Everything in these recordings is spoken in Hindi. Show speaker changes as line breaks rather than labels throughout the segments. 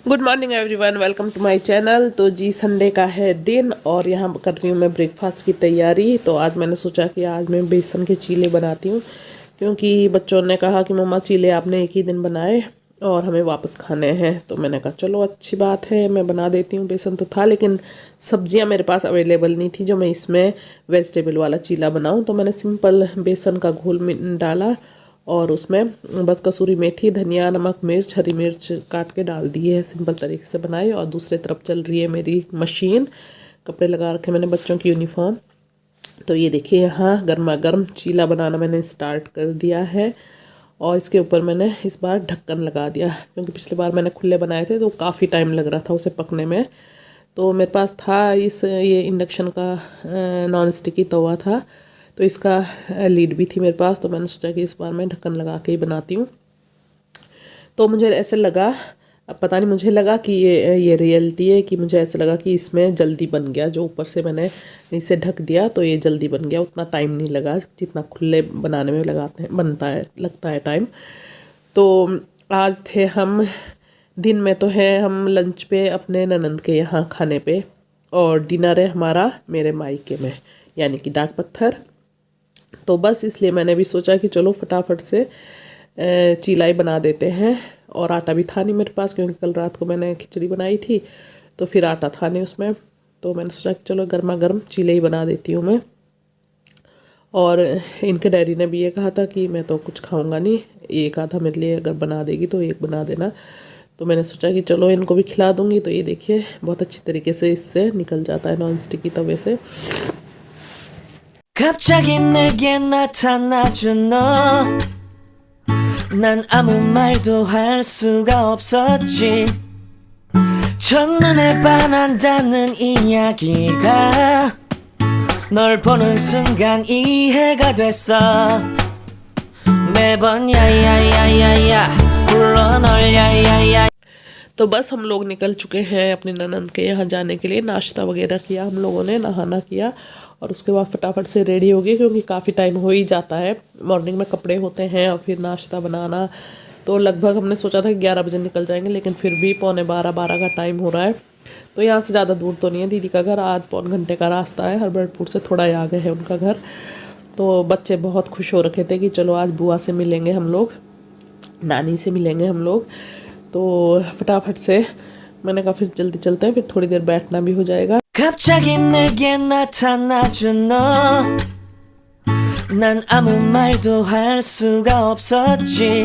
Good morning everyone, welcome to my channel. तो जी संडे का है दिन और यहाँ कर रही हूँ मैं ब्रेकफास्ट की तैयारी। तो आज मैंने सोचा कि आज मैं बेसन के चीले बनाती हूँ, क्योंकि बच्चों ने कहा कि मम्मा चीले आपने एक ही दिन बनाए और हमें वापस खाने हैं। तो मैंने कहा चलो अच्छी बात है, मैं बना देती हूँ। बेसन तो था लेकिन सब्जियाँ मेरे पास अवेलेबल नहीं थी जो मैं इसमें वेजिटेबल वाला चीला बनाऊँ। तो मैंने सिंपल बेसन का घोल डाला और उसमें बस कसूरी मेथी, धनिया, नमक, मिर्च, हरी मिर्च काट के डाल दिए है। सिंपल तरीके से बनाई। और दूसरे तरफ चल रही है मेरी मशीन, कपड़े लगा रखे मैंने बच्चों की यूनिफॉर्म। तो ये देखिए यहाँ गर्मा गर्म चीला बनाना मैंने स्टार्ट कर दिया है। और इसके ऊपर मैंने इस बार ढक्कन लगा दिया, क्योंकि पिछली बार मैंने खुले बनाए थे तो काफ़ी टाइम लग रहा था उसे पकने में। तो मेरे पास था ये इंडक्शन का नॉन स्टिकी तवा था, तो इसका लीड भी थी मेरे पास। तो मैंने सोचा कि इस बार मैं ढक्कन लगा के ही बनाती हूँ। तो मुझे ऐसे लगा, अब पता नहीं, मुझे लगा कि ये रियलिटी है कि मुझे ऐसा लगा कि इसमें जल्दी बन गया। जो ऊपर से मैंने इसे ढक दिया तो ये जल्दी बन गया, उतना टाइम नहीं लगा जितना खुले बनाने में लगता है टाइम। तो आज थे हम, दिन में तो है हम लंच पे अपने ननंद के यहाँ खाने पे, और डिनर है हमारा मेरे मायके में, यानी कि डाक पत्थर। तो बस इसलिए मैंने भी सोचा कि चलो फटाफट से चीलाई बना देते हैं। और आटा भी था नहीं मेरे पास, क्योंकि कल रात को मैंने खिचड़ी बनाई थी तो फिर आटा था नहीं उसमें। तो मैंने सोचा कि चलो गर्मा गर्म चीले ही बना देती हूँ मैं। और इनके डैडी ने भी ये कहा था कि मैं तो कुछ खाऊंगा नहीं, एक आधा मेरे लिए अगर बना देगी तो एक बना देना। तो मैंने सोचा कि चलो इनको भी खिला दूँगी। तो ये देखिए बहुत अच्छी तरीके से इससे निकल जाता है नॉन स्टिकी तवे से।
갑자기 내게 나타나준 너, 난 아무 말도 할 수가 없었지. 첫눈에 반한다는 이야기가 널 보는 순간 이해가 됐어. 매번 야야야야야 불러 널 야야야।
तो बस हम लोग निकल चुके हैं अपनी ननंद के यहाँ जाने के लिए। नाश्ता वगैरह किया हम लोगों ने, नहाना किया और उसके बाद फटाफट से रेडी हो गए, क्योंकि काफ़ी टाइम हो ही जाता है। मॉर्निंग में कपड़े होते हैं और फिर नाश्ता बनाना। तो लगभग हमने सोचा था कि 11 बजे निकल जाएंगे, लेकिन फिर भी पौने 12 का टाइम हो रहा है। तो यहाँ से ज़्यादा दूर तो नहीं है दीदी का घर, आध पौन घंटे का रास्ता है। हरबरटपुर से थोड़ा ही आगे है उनका घर। तो बच्चे बहुत खुश हो रखे थे कि चलो आज बुआ से मिलेंगे हम लोग, नानी से मिलेंगे हम लोग। तो फटाफट से मैंने कहा फिर जल्दी चलते हैं, फिर थोड़ी देर बैठना भी हो जाएगा।
갑자기 내게 나타나준 너, 난 아무 말도 할 수가 없었지.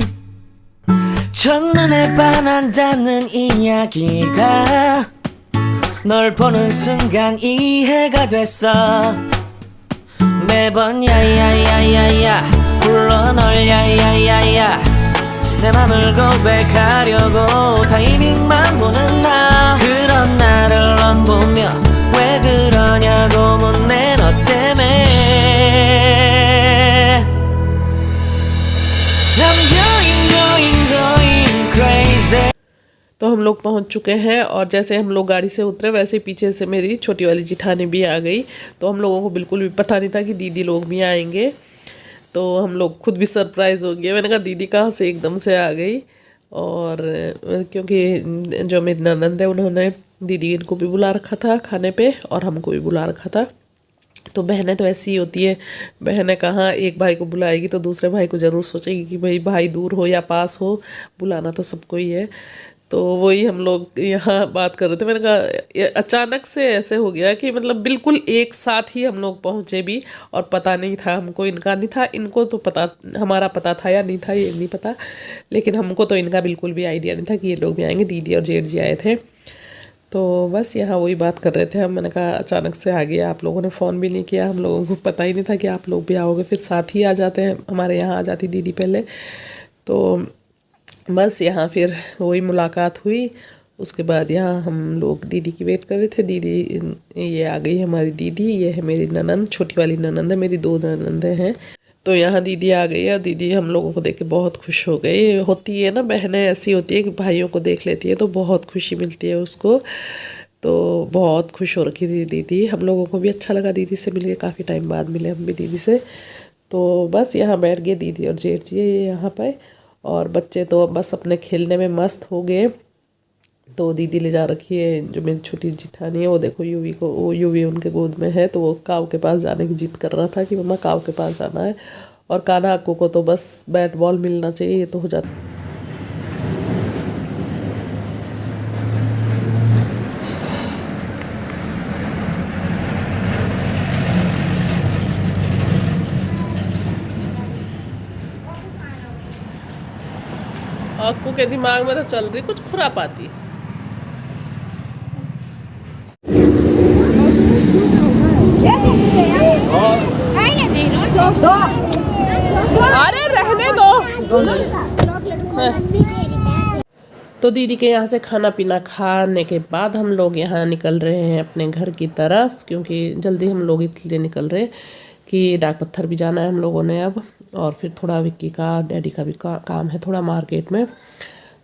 첫눈에 반한다는 이야기가 널 보는 순간 이해가 됐어. 매번 야야야야야 불러 널 야야야야, 내 맘을 고백하려고 타이밍만 보는 나. 그런 나를 넌 보며 왜 그러냐고 묻네 너 때문에. I'm going crazy।
तो हम लोग पहुंच चुके हैं और जैसे हम लोग गाड़ी से उतरे वैसे पीछे से मेरी छोटी वाली जिठानी भी आ गई। तो हम लोगों को बिल्कुल भी पता नहीं था कि दीदी लोग भी आएंगे। तो हम लोग खुद भी सरप्राइज़ हो गए। मैंने कहा दीदी कहाँ से एकदम से आ गई। और क्योंकि जो मेरी ननंद है उन्होंने दीदी इनको भी बुला रखा था खाने पे और हमको भी बुला रखा था। तो बहनें तो ऐसी ही होती है, बहनें कहाँ एक भाई को बुलाएगी तो दूसरे भाई को ज़रूर सोचेगी कि भाई दूर हो या पास हो, बुलाना तो सबको ही है। तो वही हम लोग यहाँ बात कर रहे थे। मैंने कहा अचानक से ऐसे हो गया कि मतलब बिल्कुल एक साथ ही हम लोग पहुँचे भी, और पता नहीं था हमको, इनका नहीं था। इनको तो पता, हमारा पता था या नहीं था ये नहीं पता, लेकिन हमको तो इनका बिल्कुल भी आइडिया नहीं था कि ये लोग भी आएंगे। दीदी और जेठ जी आए थे। तो बस यहाँ वही बात कर रहे थे हम। मैंने कहा अचानक से आ गया, आप लोगों ने फ़ोन भी नहीं किया, हम लोगों को पता ही नहीं था कि आप लोग भी आओगे। फिर साथ ही आ जाते हैं, हमारे यहाँ आ जाती दीदी पहले। तो बस यहाँ फिर वही मुलाकात हुई। उसके बाद यहाँ हम लोग दीदी की वेट कर रहे थे। दीदी ये आ गई हमारी दीदी, ये है मेरी ननंद, छोटी वाली ननंद है, मेरी 2 ननंदें हैं। तो यहाँ दीदी आ गई है। दीदी हम लोगों को देख के बहुत खुश हो गई। होती है ना, बहनें ऐसी होती है कि भाइयों को देख लेती है तो बहुत खुशी मिलती है उसको। तो बहुत खुश हो रखी थी दीदी। हम लोगों को भी अच्छा लगा दीदी से मिलके, काफ़ी टाइम बाद मिले हम भी दीदी से। तो बस यहाँ बैठ गए दीदी और जेठ जी यहाँ पे, और बच्चे तो बस अपने खेलने में मस्त हो गए। तो दीदी ले जा रखी है जो मेरी छोटी जिठानी है, वो देखो यूवी को, वो यूवी उनके गोद में है, तो वो काऊ के पास जाने की जिद कर रहा था कि मम्मा काऊ के पास जाना है। और कान्हा अक्कू को तो बस बैट बॉल मिलना चाहिए, ये तो हो जाता। अक्कू के दिमाग में तो चल रही कुछ खुरापाती। अरे रहने दो। तो दीदी के यहाँ से खाना पीना खाने के बाद हम लोग यहाँ निकल रहे हैं अपने घर की तरफ, क्योंकि जल्दी हम लोग इसलिए निकल रहे कि डाक पत्थर भी जाना है हम लोगों ने अब, और फिर थोड़ा विक्की का डैडी का भी काम है थोड़ा मार्केट में।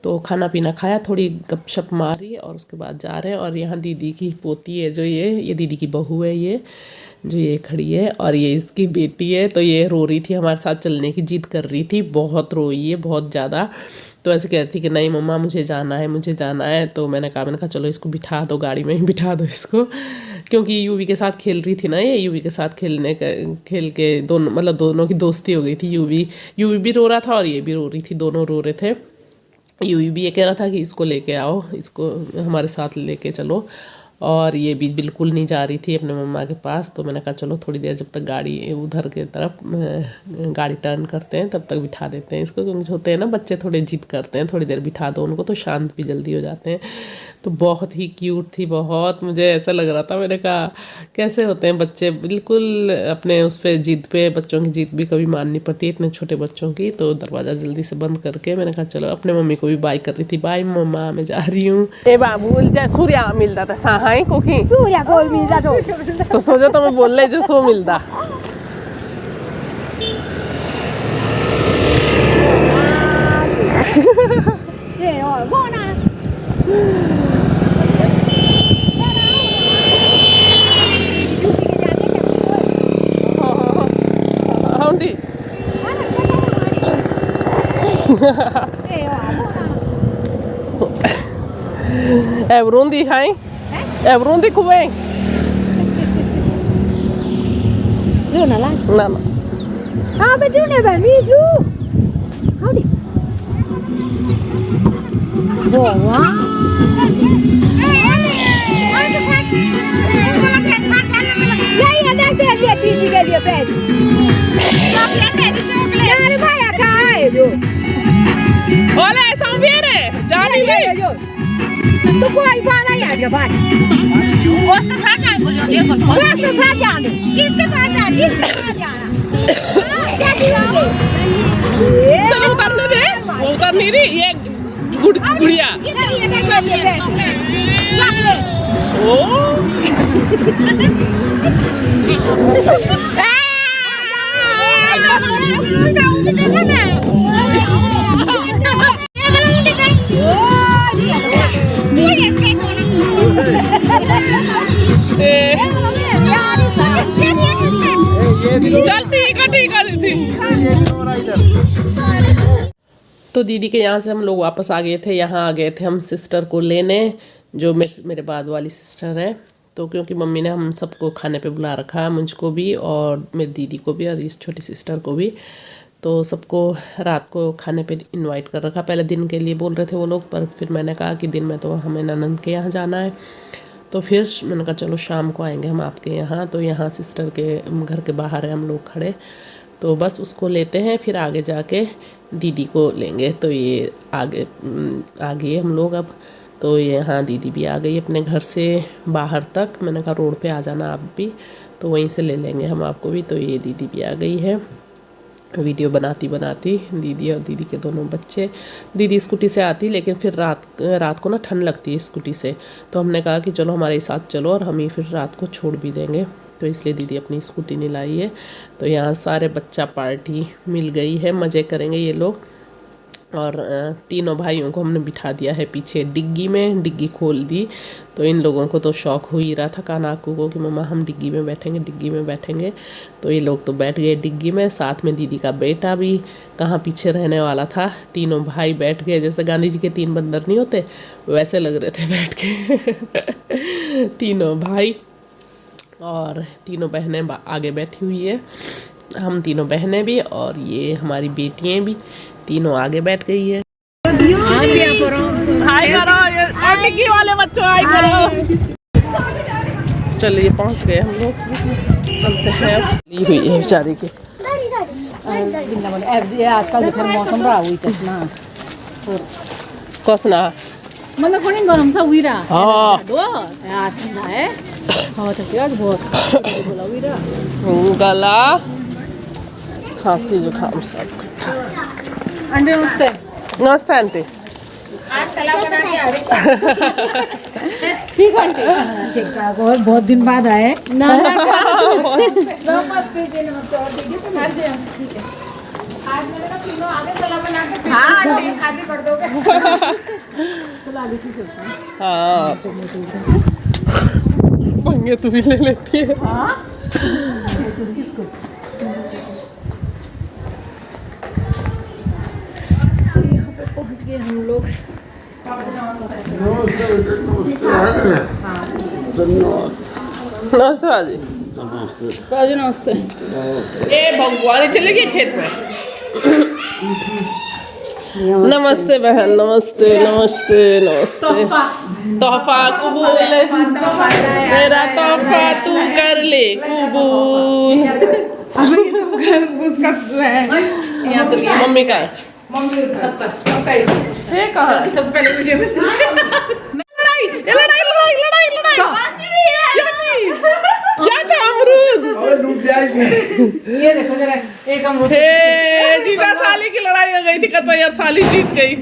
तो खाना पीना खाया, थोड़ी गपशप मारी और उसके बाद जा रहे हैं। और यहाँ दीदी की पोती है जो ये दीदी की बहू है, ये जो ये खड़ी है, और ये इसकी बेटी है। तो ये रो रही थी, हमारे साथ चलने की जिद कर रही थी, बहुत रोई है बहुत ज़्यादा। तो ऐसे कह रही थी कि नहीं मम्मा मुझे जाना है, मुझे जाना है। तो मैंने कहा चलो इसको बिठा दो, गाड़ी में ही बिठा दो इसको, क्योंकि यूवी के साथ खेल रही थी ना, ये यूवी के साथ खेल के दोनों, मतलब दोनों की दोस्ती हो गई थी। यूवी भी रो रहा था और ये भी रो रही थी, दोनों रो रहे थे। यूवी भी ये कह रहा था कि इसको लेके आओ, इसको हमारे साथ लेके चलो, और ये भी बिल्कुल नहीं जा रही थी अपने मम्मा के पास। तो मैंने कहा चलो थोड़ी देर जब तक गाड़ी उधर के तरफ गाड़ी टर्न करते हैं तब तक बिठा देते हैं इसको, क्योंकि होते हैं ना बच्चे थोड़े जिद करते हैं, थोड़ी देर बिठा दो उनको तो शांत भी जल्दी हो जाते हैं। तो बहुत ही क्यूट थी, बहुत मुझे ऐसा लग रहा था, मैंने कहा कैसे होते हैं बच्चे, बिल्कुल अपने उस पर जिद पे, बच्चों की जिद भी कभी माननी पड़ती है इतने छोटे बच्चों की। तो दरवाज़ा जल्दी से बंद करके मैंने कहा चलो, अपने मम्मी को भी बाय कर रही थी, बाय मम्मा मैं जा रही हूँ। ए बाबू सूर्या मिलता था सहाय को की सूर्या को मिलता तो सोचो तो मैं बोल रहे जो सो मिलता। Evrundi hai? Evrundi kuwe?
Luna lah.
Nana.
Ah, betul ni bang, ni tu. Kau ni. Bawa. Ya, dah dia cici ke dia pes. Jangan bayar kai tu.
Olha, são viene. Jadi ni.
Tu kau ibadah ya dia bang.
उसके साथ जाए बोलो देखो
Rasa saja ni.
किसके साथ जा रही
Kiसके साथ जाना? Jadi lagi.
चलो उतरने दे, वो उतर नहीं रही ये गुड़िया।
Ini dah dia pes. Chocolate.
ओ चल ठीक है दीदी। तो दीदी के यहाँ से हम लोग वापस आ गए थे, यहाँ आ गए थे हम सिस्टर को लेने, जो मेरे बाद वाली सिस्टर है। तो क्योंकि मम्मी ने हम सबको खाने पे बुला रखा है, मुझको भी और मेरी दीदी को भी और इस छोटी सिस्टर को भी। तो सबको रात को खाने पे इनवाइट कर रखा। पहले दिन के लिए बोल रहे थे वो लोग, पर फिर मैंने कहा कि दिन में तो हमें ननंद के यहाँ जाना है। तो फिर मैंने कहा चलो शाम को आएंगे हम आपके यहाँ। तो यहाँ सिस्टर के घर के बाहर है हम लोग खड़े, तो बस उसको लेते हैं, फिर आगे जाके दीदी को लेंगे। तो ये आगे आ गए हम लोग अब। तो यहाँ दीदी भी आ गई अपने घर से बाहर तक। मैंने कहा रोड पे आ जाना आप भी, तो वहीं से ले लेंगे हम आपको भी। तो ये दीदी भी आ गई है। वीडियो बनाती दीदी और दीदी के दोनों बच्चे। दीदी स्कूटी से आती, लेकिन फिर रात को ना ठंड लगती है स्कूटी से। तो हमने कहा कि चलो हमारे साथ चलो और हम ही फिर रात को छोड़ भी देंगे। तो इसलिए दीदी अपनी स्कूटी नहीं लाई है। तो यहाँ सारे बच्चा पार्टी मिल गई है, मज़े करेंगे ये लोग। और तीनों भाइयों को हमने बिठा दिया है पीछे डिग्गी में, डिग्गी खोल दी। तो इन लोगों को तो शौक हो ही रहा था कानाकू को कि मम्मा हम डिग्गी में बैठेंगे, डिग्गी में बैठेंगे। तो ये लोग तो बैठ गए डिग्गी में, साथ में दीदी का बेटा भी कहाँ पीछे रहने वाला था। तीनों भाई बैठ गए, जैसे गांधी जी के 3 बंदर नहीं होते वैसे लग रहे थे बैठ के तीनों भाई और तीनों बहनें आगे बैठी हुई है, हम तीनों बहनें भी और ये हमारी बेटियाँ भी तीनों आगे बैठ गई है। हाय करो ये और डिग्गी वाले बच्चों, हाय करो। चलिए पहुंच गए हम लोग, चलते हैं। ली हुई है बेचारी की।
आजकल देखो मौसम रहा हुई तसना
कसना
मतलब कोणी गरम सा हुई रहा
हाँ
दो आज है हवा चलती है आज बहुत बोला हुई रहा
गला खांसी जुकाम सब।
अंडे नमस्ते
नमस्ते आंटी।
ठीक आंटी ठीक ठाक और बहुत दिन बाद आए ना नमस्ते जी नमस्ते और ठीक है ठीक है आज मैंने ना तीनों आगे सलाम बना के हां आंटी खाली कर दोगे चला ली थी
हाँ पंगे तू भी ले लेती है।
हां पहुंच गए हम लोग।
नमस्ते बाजी।
बाजू नमस्ते।
ए भगवान चले गए खेत में। नमस्ते बहन, नमस्ते नमस्ते नमस्ते। तोहफा कबूल, मेरा तोहफा तू कर ले कबूल। मम्मी का
सबका
है कहाँ?
सबसे पहले वीडियो में
लड़ाई लड़ाई लड़ाई लड़ाई लड़ाई क्या था अमरूद?
ये देखो जरा एक अमरूद
हे जीजा साली की लड़ाई हो गई थी, कहता यार साली जीत गई।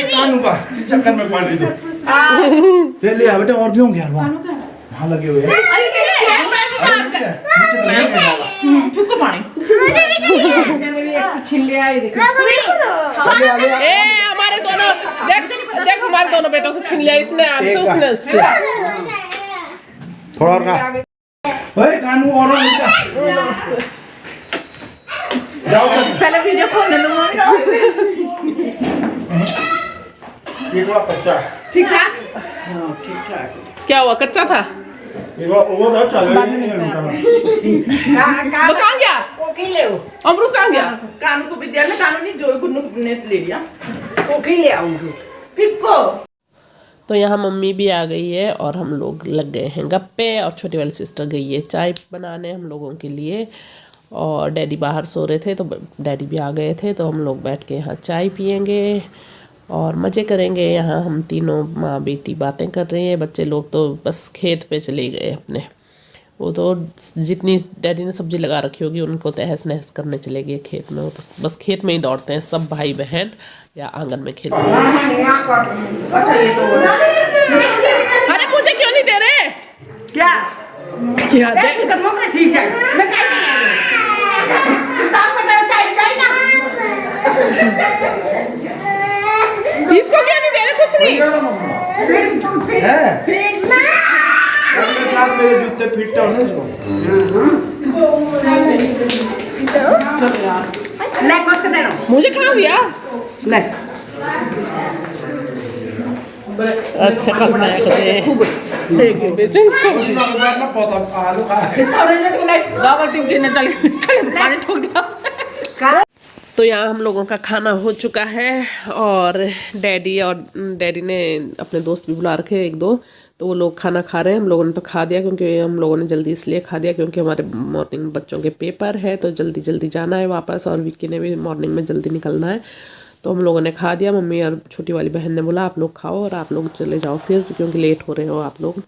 कानू का किस चक्कर में पार्टी दो पहले बेटा और भी होंगे यार वहाँ लगे हुए हैं।
छिल्ले आई देखो
ए हमारे दोनों देख देख हमारे दोनों बेटों से छीन लिया इसने, हमसे उसने उससे।
थोड़ा और का ओए कानू और जाओ
पहले वीडियो कॉल ले लूंगा
ये हुआ कच्चा
ठीक ठाक
ठीक ठाक
क्या हुआ कच्चा था?
ये वो तो चल रही है
तो कहाँ गया
कोकी ले
अमरूद? कहाँ गया?
कानू को भी दिया ना, कानू नहीं जो गुन्नू ने ले लिया। कोकी ले आऊंगी फिक्को।
तो यहाँ मम्मी भी आ गई है और हम लोग लग गए हैं गप्पे और छोटी वाली सिस्टर गई है चाय बनाने हम लोगों के लिए। और डैडी बाहर सो रहे थे तो डैडी भी आ गए थे, तो हम लोग बैठ के यहाँ चाय पियेंगे और मज़े करेंगे। यहाँ हम तीनों माँ बेटी बातें कर रहे हैं, बच्चे लोग तो बस खेत पे चले गए अपने। वो तो जितनी डैडी ने सब्जी लगा रखी होगी उनको तहस नहस करने चले गए खेत में। वो तो बस खेत में ही दौड़ते हैं सब भाई बहन या आंगन में खेलते हैं। अरे मुझे क्यों नहीं दे रहे?
क्या
क्या दे?
ठीक है मैं
इसको क्या नहीं दे रहे? कुछ नहीं
है साथ मेरे जूते फिट हो ना इसको
ले कस के देना
मुझे कहाँ दिया?
ले
अच्छा करना है बेचो
ना पौधा आलू का
पानी ठोक दिया। तो यहाँ हम लोगों का खाना हो चुका है और डैडी ने अपने दोस्त भी बुला रखे एक दो, तो वो लोग खाना खा रहे हैं। हम लोगों ने तो खा दिया क्योंकि हम लोगों ने जल्दी इसलिए खा दिया क्योंकि हमारे मॉर्निंग बच्चों के पेपर है तो जल्दी जल्दी जाना है वापस, और विक्की ने भी मॉर्निंग में जल्दी निकलना है। तो हम लोगों ने खा दिया। मम्मी और छोटी वाली बहन ने बोला आप लोग खाओ और आप लोग चले जाओ फिर क्योंकि लेट हो रहे हो आप लोग।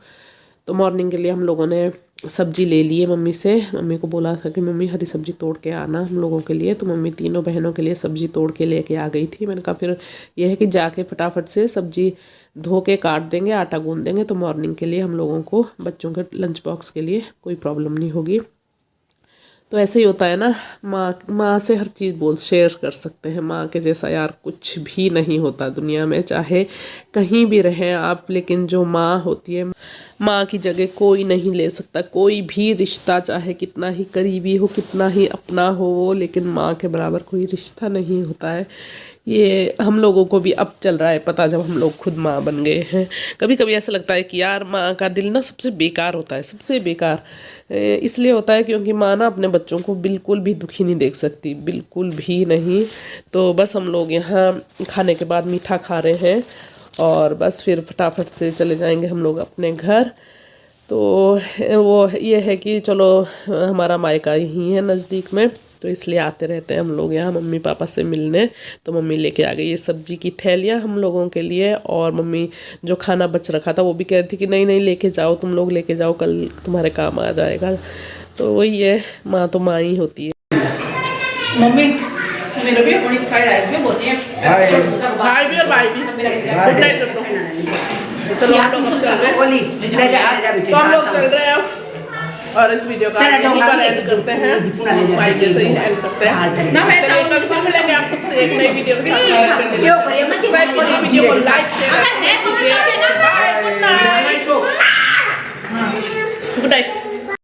तो मॉर्निंग के लिए हम लोगों ने सब्जी ले ली है मम्मी से। मम्मी को बोला था कि मम्मी हरी सब्जी तोड़ के आना हम लोगों के लिए, तो मम्मी तीनों बहनों के लिए सब्जी तोड़ के लेके आ गई थी। मैंने कहा फिर यह है कि जाके फटाफट से सब्जी धो के काट देंगे, आटा गूंद देंगे, तो मॉर्निंग के लिए हम लोगों को बच्चों के लंच बॉक्स के लिए कोई प्रॉब्लम नहीं होगी। तो ऐसे ही होता है ना, माँ से हर चीज़ शेयर कर सकते हैं। माँ के जैसा यार कुछ भी नहीं होता दुनिया में, चाहे कहीं भी रहें आप, लेकिन जो माँ होती है, माँ की जगह कोई नहीं ले सकता। कोई भी रिश्ता चाहे कितना ही करीबी हो, कितना ही अपना हो वो, लेकिन माँ के बराबर कोई रिश्ता नहीं होता है। ये हम लोगों को भी अब चल रहा है पता, जब हम लोग खुद माँ बन गए हैं। कभी कभी ऐसा लगता है कि यार माँ का दिल ना सबसे बेकार होता है, सबसे बेकार इसलिए होता है क्योंकि माँ ना अपने बच्चों को बिल्कुल भी दुखी नहीं देख सकती, बिल्कुल भी नहीं। तो बस हम लोग यहाँ खाने के बाद मीठा खा रहे हैं और बस फिर फटाफट से चले जाएंगे हम लोग अपने घर। तो वो ये है कि चलो हमारा मायका ही है नज़दीक में, तो इसलिए आते रहते हैं हम लोग यहाँ मम्मी पापा से मिलने। तो मम्मी लेके आ गई ये सब्जी की थैलियाँ हम लोगों के लिए, और मम्मी जो खाना बच रखा था वो भी कह रही थी कि नहीं नहीं लेके जाओ, तुम लोग लेके जाओ, कल तुम्हारे काम आ जाएगा। तो वही है, माँ तो माँ ही होती है।
मम्मी मेरे भी अपनी फ्राइड राइस में पहुंचे हैं, भाई भी और भाई भी। गुड नाइट कर दो। चलो हम लोग अब चल रहे हैं, तो हम लोग चल रहे हैं अब, और इस वीडियो का यहीं पर एंड करते हैं। भाई जैसे ही एंड करते हैं ना, मैं कल फिर मिलेंगे आप सबसे एक नई वीडियो के साथ। सब्सक्राइब करिए, वीडियो को लाइक शेयर